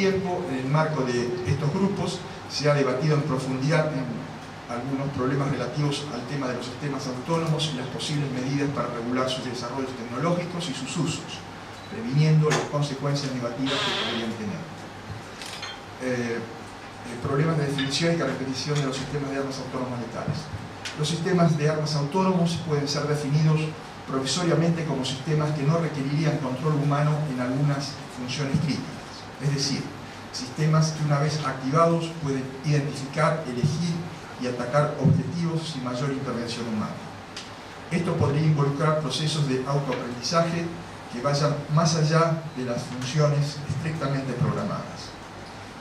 tiempo, en el marco de estos grupos, se ha debatido en profundidad en algunos problemas relativos al tema de los sistemas autónomos y las posibles medidas para regular sus desarrollos tecnológicos y sus usos, previniendo las consecuencias negativas que podrían tener. Problemas de definición y caracterización de los sistemas de armas autónomas letales. Los sistemas de armas autónomos pueden ser definidos provisoriamente como sistemas que no requerirían control humano en algunas funciones críticas, es decir, sistemas que una vez activados pueden identificar, elegir y atacar objetivos sin mayor intervención humana. Esto podría involucrar procesos de autoaprendizaje que vayan más allá de las funciones estrictamente programadas.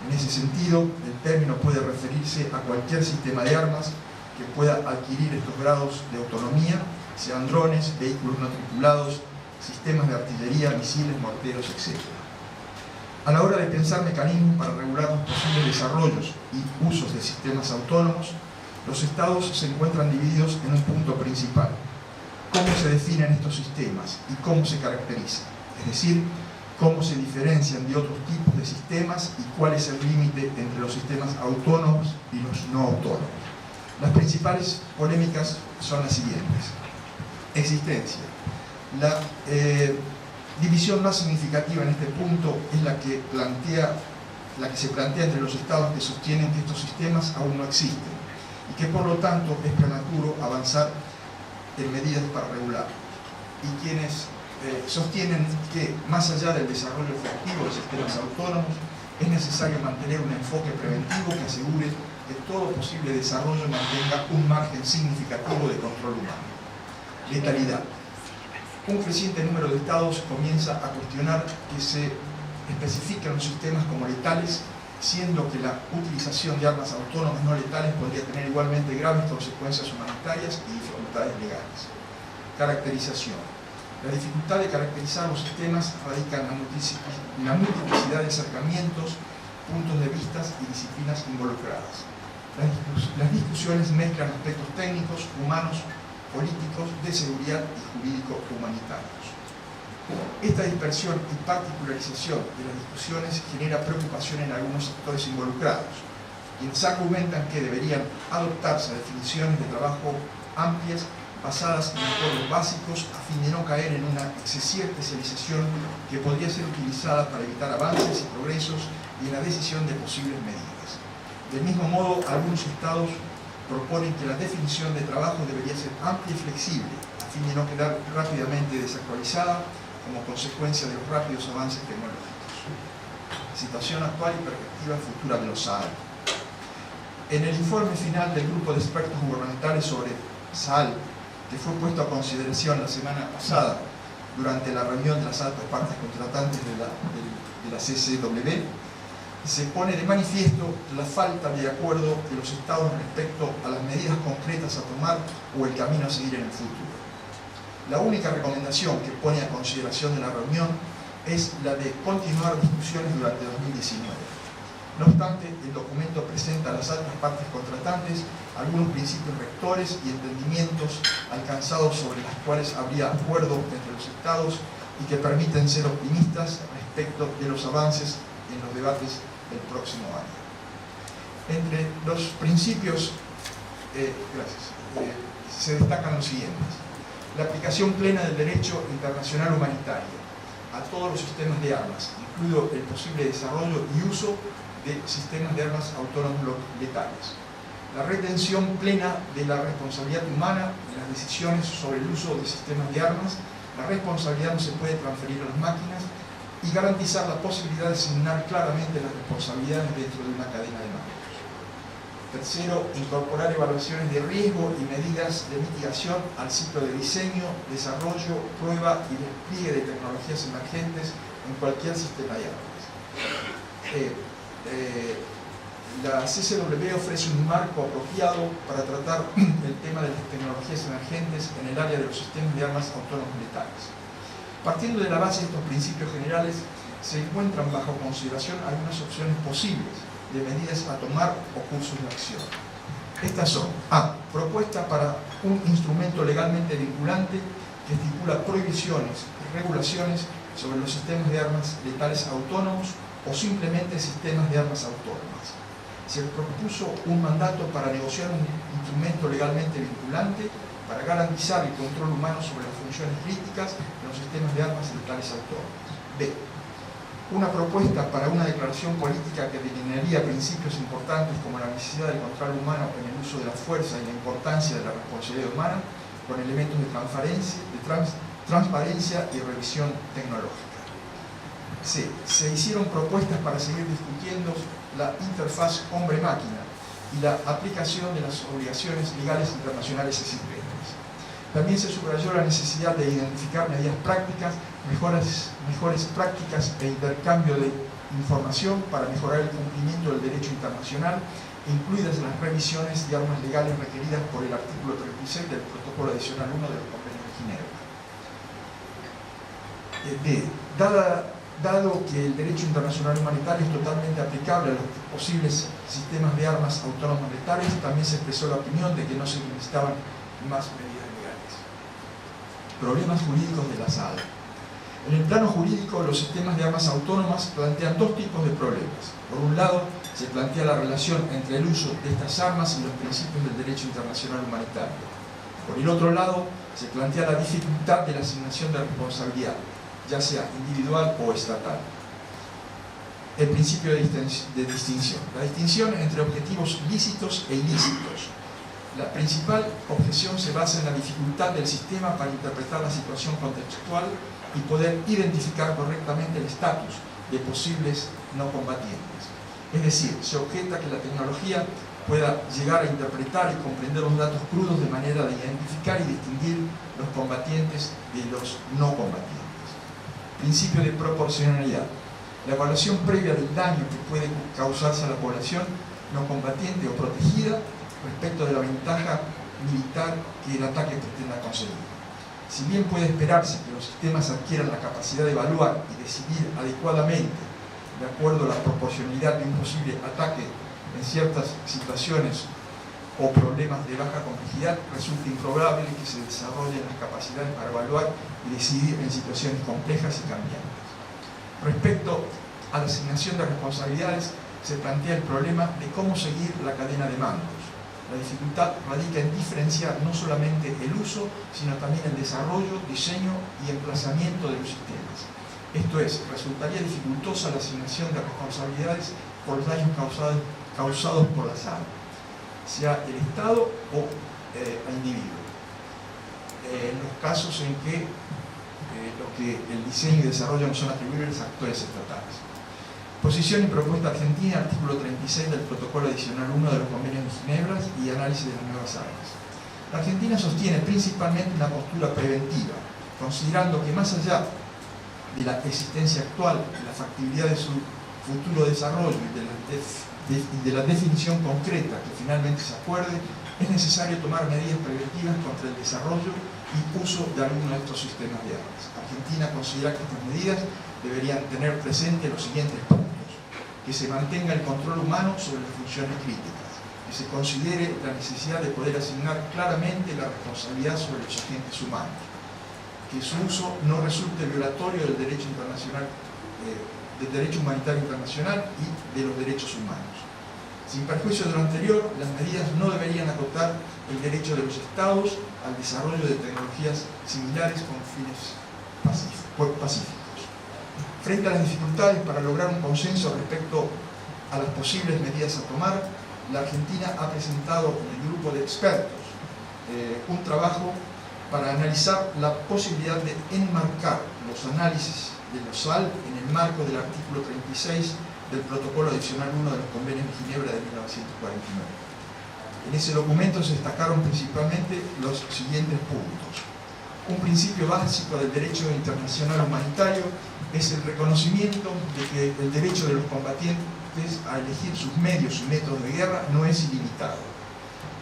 En ese sentido, el término puede referirse a cualquier sistema de armas que pueda adquirir estos grados de autonomía, sean drones, vehículos no tripulados, sistemas de artillería, misiles, morteros, etc. A la hora de pensar mecanismos para regular los posibles desarrollos y usos de sistemas autónomos, los estados se encuentran divididos en un punto principal: cómo se definen estos sistemas y cómo se caracterizan, es decir, cómo se diferencian de otros tipos de sistemas y cuál es el límite entre los sistemas autónomos y los no autónomos. Las principales polémicas son las siguientes. Existencia. La división más significativa en este punto es la que se plantea entre los estados que sostienen que estos sistemas aún no existen y que por lo tanto es prematuro avanzar en medidas para regularlos, y quienes sostienen que más allá del desarrollo efectivo de sistemas autónomos es necesario mantener un enfoque preventivo que asegure que todo posible desarrollo mantenga un margen significativo de control humano. Letalidad. Un creciente número de estados comienza a cuestionar que se especifiquen los sistemas como letales, siendo que la utilización de armas autónomas no letales podría tener igualmente graves consecuencias humanitarias y dificultades legales. Caracterización. La dificultad de caracterizar los sistemas radica en la multiplicidad de acercamientos, puntos de vista y disciplinas involucradas. Las discusiones mezclan aspectos técnicos, humanos, políticos, de seguridad y jurídico-humanitarios. Esta dispersión y particularización de las discusiones genera preocupación en algunos sectores involucrados, quienes argumentan que deberían adoptarse definiciones de trabajo amplias basadas en acuerdos básicos a fin de no caer en una excesiva especialización que podría ser utilizada para evitar avances y progresos y en la decisión de posibles medidas. Del mismo modo, algunos estados proponen que la definición de trabajo debería ser amplia y flexible a fin de no quedar rápidamente desactualizada como consecuencia de los rápidos avances tecnológicos. Situación actual y perspectiva futura de los SAAL. En el informe final del grupo de expertos gubernamentales sobre SAAL, que fue puesto a consideración la semana pasada durante la reunión de las altas partes contratantes de la CCW, se pone de manifiesto la falta de acuerdo de los estados respecto a las medidas concretas a tomar o el camino a seguir en el futuro. La única recomendación que pone a consideración de la reunión es la de continuar discusiones durante 2019. No obstante, el documento presenta a las altas partes contratantes algunos principios rectores y entendimientos alcanzados sobre las cuales habría acuerdo entre los estados y que permiten ser optimistas respecto de los avances en los debates del próximo año. Entre los principios se destacan los siguientes: la aplicación plena del derecho internacional humanitario a todos los sistemas de armas, incluido el posible desarrollo y uso de sistemas de armas autónomos letales; la retención plena de la responsabilidad humana en las decisiones sobre el uso de sistemas de armas. La responsabilidad no se puede transferir a las máquinas, y garantizar la posibilidad de asignar claramente las responsabilidades dentro de una cadena de mando. Tercero, incorporar evaluaciones de riesgo y medidas de mitigación al ciclo de diseño, desarrollo, prueba y despliegue de tecnologías emergentes en cualquier sistema de armas. La CCW ofrece un marco apropiado para tratar el tema de las tecnologías emergentes en el área de los sistemas de armas autónomos letales. Partiendo de la base de estos principios generales, se encuentran bajo consideración algunas opciones posibles de medidas a tomar o cursos de acción. Estas son: A. Propuesta para un instrumento legalmente vinculante que estipula prohibiciones y regulaciones sobre los sistemas de armas letales autónomos o simplemente sistemas de armas autónomas. Se propuso un mandato para negociar un instrumento legalmente vinculante para garantizar el control humano sobre las funciones críticas de los sistemas de armas letales autónomas. B. Una propuesta para una declaración política que delinearía principios importantes como la necesidad del control humano en el uso de la fuerza y la importancia de la responsabilidad humana, con elementos de transparencia y revisión tecnológica. C. Se hicieron propuestas para seguir discutiendo la interfaz hombre-máquina y la aplicación de las obligaciones legales internacionales existentes. También se subrayó la necesidad de identificar medidas prácticas, mejores prácticas e intercambio de información para mejorar el cumplimiento del derecho internacional, incluidas las revisiones de armas legales requeridas por el artículo 36 del Protocolo Adicional 1 de los Convenios de Ginebra. D. Dado que el derecho internacional humanitario es totalmente aplicable a los posibles sistemas de armas autónomas letales, también se expresó la opinión de que no se necesitaban más medidas legales. Problemas jurídicos de la SADC. En el plano jurídico, los sistemas de armas autónomas plantean dos tipos de problemas. Por un lado, se plantea la relación entre el uso de estas armas y los principios del derecho internacional humanitario. Por el otro lado, se plantea la dificultad de la asignación de responsabilidad, ya sea individual o estatal. El principio de distinción. La distinción entre objetivos lícitos e ilícitos. La principal objeción se basa en la dificultad del sistema para interpretar la situación contextual y poder identificar correctamente el estatus de posibles no combatientes. Es decir, se objeta que la tecnología pueda llegar a interpretar y comprender los datos crudos de manera de identificar y distinguir los combatientes de los no combatientes. Principio de proporcionalidad. La evaluación previa del daño que puede causarse a la población no combatiente o protegida respecto de la ventaja militar que el ataque pretenda conseguir. Si bien puede esperarse que los sistemas adquieran la capacidad de evaluar y decidir adecuadamente de acuerdo a la proporcionalidad de un posible ataque en ciertas situaciones o problemas de baja complejidad, resulta improbable que se desarrollen las capacidades para evaluar y decidir en situaciones complejas y cambiantes. Respecto a la asignación de responsabilidades, se plantea el problema de cómo seguir la cadena de mandos. La dificultad radica en diferenciar no solamente el uso, sino también el desarrollo, diseño y emplazamiento de los sistemas. Esto es, resultaría dificultosa la asignación de responsabilidades por los daños causados por las armas, sea el Estado o el individuo. En los casos en que el diseño y desarrollo no son atribuibles a actores estatales. Posición y propuesta argentina, artículo 36 del Protocolo Adicional 1 de los Convenios de Ginebra y análisis de las nuevas armas. La Argentina sostiene principalmente una postura preventiva, considerando que más allá de la existencia actual, de la factibilidad de su futuro desarrollo y de la definición concreta que finalmente se acuerde, es necesario tomar medidas preventivas contra el desarrollo y uso de algunos de estos sistemas de armas. Argentina considera que estas medidas deberían tener presente los siguientes puntos: que se mantenga el control humano sobre las funciones críticas, que se considere la necesidad de poder asignar claramente la responsabilidad sobre los agentes humanos, que su uso no resulte violatorio del derecho internacional, del derecho humanitario internacional y de los derechos humanos. Sin perjuicio de lo anterior, las medidas no deberían acotar el derecho de los Estados al desarrollo de tecnologías similares con fines pacíficos. Frente a las dificultades para lograr un consenso respecto a las posibles medidas a tomar, la Argentina ha presentado en el grupo de expertos un trabajo para analizar la posibilidad de enmarcar los análisis de los SAL en el marco del artículo 36 del Protocolo Adicional 1 de los Convenios de Ginebra de 1949. En ese documento se destacaron principalmente los siguientes puntos. Un principio básico del derecho internacional humanitario es el reconocimiento de que el derecho de los combatientes a elegir sus medios y métodos de guerra no es ilimitado.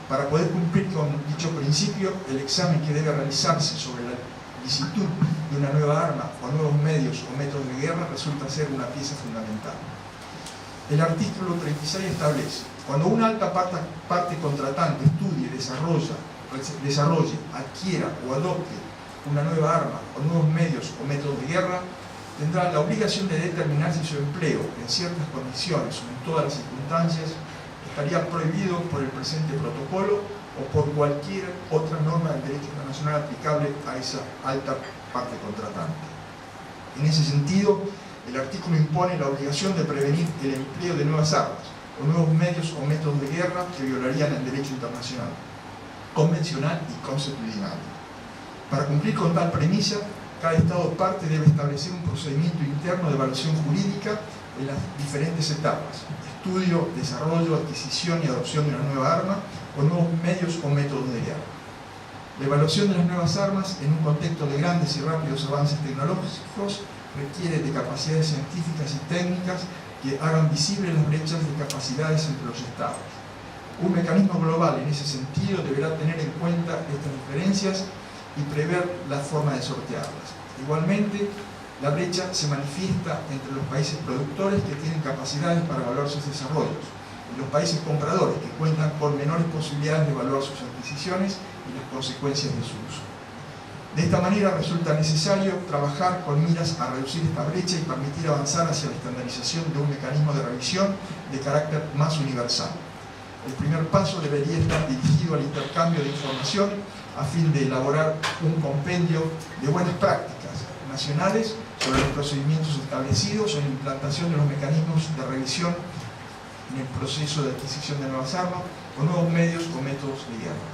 Para poder cumplir con dicho principio, el examen que debe realizarse sobre la licitud de una nueva arma o nuevos medios o métodos de guerra resulta ser una pieza fundamental. El artículo 36 establece: cuando una alta parte contratante estudie, desarrolle, adquiera o adopte una nueva arma o nuevos medios o métodos de guerra, tendrá la obligación de determinar si su empleo en ciertas condiciones o en todas las circunstancias estaría prohibido por el presente protocolo o por cualquier otra norma del derecho internacional aplicable a esa alta parte contratante. En ese sentido, el artículo impone la obligación de prevenir el empleo de nuevas armas o nuevos medios o métodos de guerra que violarían el derecho internacional, convencional y consuetudinario. Para cumplir con tal premisa, cada Estado parte debe establecer un procedimiento interno de evaluación jurídica en las diferentes etapas: estudio, desarrollo, adquisición y adopción de una nueva arma o nuevos medios o métodos de guerra. La evaluación de las nuevas armas en un contexto de grandes y rápidos avances tecnológicos requiere de capacidades científicas y técnicas que hagan visibles las brechas de capacidades entre los Estados. Un mecanismo global en ese sentido deberá tener en cuenta estas diferencias y prever la forma de sortearlas. Igualmente, la brecha se manifiesta entre los países productores que tienen capacidades para evaluar sus desarrollos y los países compradores que cuentan con menores posibilidades de evaluar sus adquisiciones y las consecuencias de su uso. De esta manera resulta necesario trabajar con miras a reducir esta brecha y permitir avanzar hacia la estandarización de un mecanismo de revisión de carácter más universal. El primer paso debería estar dirigido al intercambio de información a fin de elaborar un compendio de buenas prácticas nacionales sobre los procedimientos establecidos en la implantación de los mecanismos de revisión en el proceso de adquisición de nuevas armas o nuevos medios o métodos de guerra.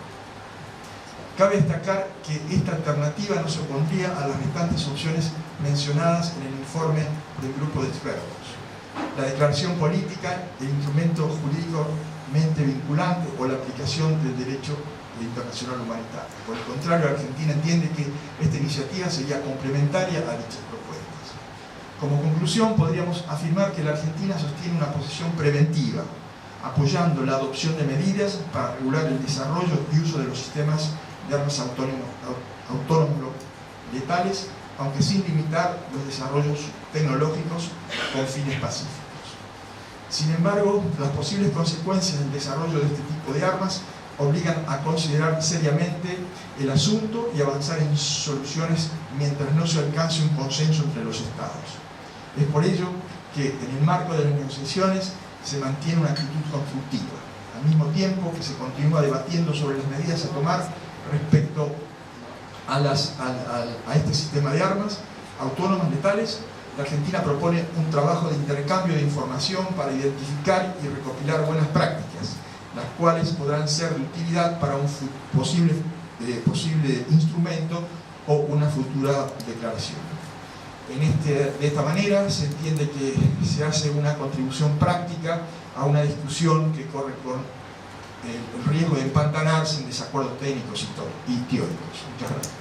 Cabe destacar que esta alternativa no se opondría a las restantes opciones mencionadas en el informe del grupo de expertos: la declaración política, el instrumento jurídicamente vinculante o la aplicación del derecho internacional humanitario. Por el contrario, Argentina entiende que esta iniciativa sería complementaria a dichas propuestas. Como conclusión, podríamos afirmar que la Argentina sostiene una posición preventiva, apoyando la adopción de medidas para regular el desarrollo y uso de los sistemas de armas autónomos letales, aunque sin limitar los desarrollos tecnológicos con fines pacíficos. Sin embargo, las posibles consecuencias del desarrollo de este tipo de armas obligan a considerar seriamente el asunto y avanzar en soluciones mientras no se alcance un consenso entre los Estados. Es por ello que en el marco de las negociaciones se mantiene una actitud constructiva, al mismo tiempo que se continúa debatiendo sobre las medidas a tomar respecto a este sistema de armas autónomas letales. La Argentina propone un trabajo de intercambio de información para identificar y recopilar buenas prácticas, las cuales podrán ser de utilidad para un posible instrumento o una futura declaración. De esta manera se entiende que se hace una contribución práctica a una discusión que corre con el riesgo de empantanarse en desacuerdos técnicos y teóricos. Muchas gracias.